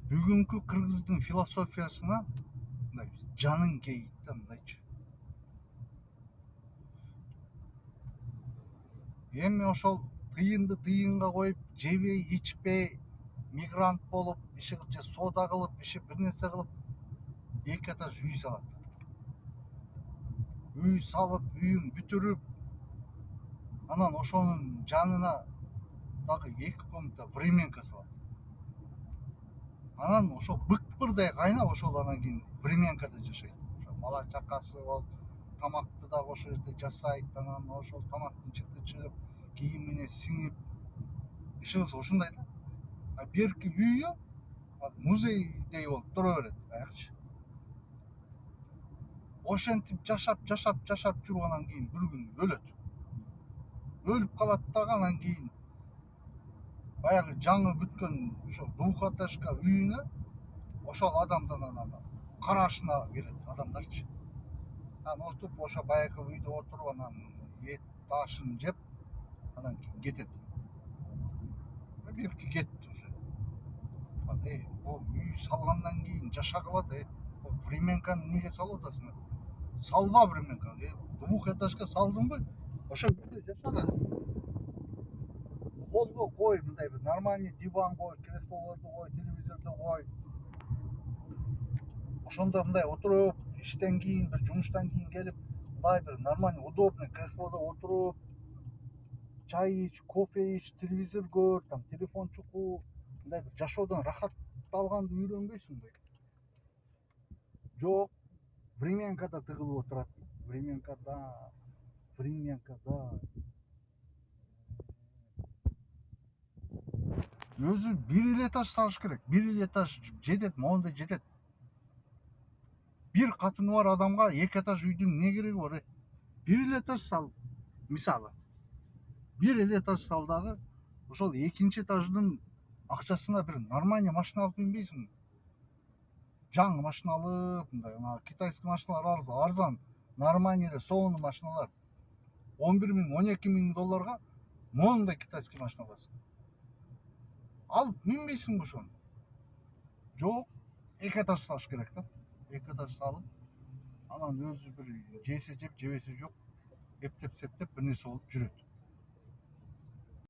Бүгүнкү кыргыздын философиясына мындай жаның кейит да мындайчы. Эми ошол тыйынды тыйынга коюп, жебей, ичпей, мигрант болуп, иши же соода кылып, иши бир нерсе кылып, эки этаж үй салат. Үй салып, үйүн бүтүрүп, анан ошонун жанына дагы 2 комната временка салат. Анан ошол быкпырдай кайнап, ошол анан кийин временкада жашайт. Ошо бала чакасы болуп, тамакты дагы ошол жерде жасайт, анан ошол тамактын чыты чыгып, кийимине сиңип, иши кылса ушундай да. А берки үйү музейдей болуп тура берет аякчы. Ошентип жашап жүрүп анан кийин бир күнү өлөт. Өлүп калат дагы, анан кийин баягы жаңы бүткөн ошо двухэтажка үйүнө ошол адамдын анан карашына келет адамдарчы. Анан отуруп ошо баягы үйдө отуруп анан эт ашын жеп, анан кийин кетет. Берки кетти уже. Бул үй салгандан кийин жашагыла да, временканы эмнеге салып атасың? Салба временканы. Двухэтажка салдыңбы? Ошол үйдө жаша да. Холго кой, мындай бир нормальный диван кой, креслолорду кой, телевизорду кой. Ошондо мындай отуруп, иштен кийин, бир жумуштан кийин келип, мындай бир нормальный, удобный креслодо отуруп, чай ич, кофе ич, телевизор көр, там телефон чукуу, мындай бир жашоодон рахатталганды үйрөнбөйсүңбү? Жок, временкада тыгылып отурат. Временкада. Өзү бир эле этаж салыш керек. Бир эле этаж жетет, моундай жетет. Бир катыны бар адамга 2 этаж үйдүн эмне кереги бар? Бир эле этаж сал, мисалы. Бир эле этаж сал дагы, ошол экинчи этаждын акчасына бир нормальный машина алып минбейсиңби? Жаңы машина алып, мындай китайский машиналар арзан, нормальный эле сонун машиналар. 11 миң, 12 миң долларга моундай китайский машина аласың. Алып минбейсиңби ошону? Жок, 2 этаж салыш керек да. 2 этаж салып, анан өзү бир жесе жеп, жебесе жок, эптеп септеп бир нерсе болуп жүрөт.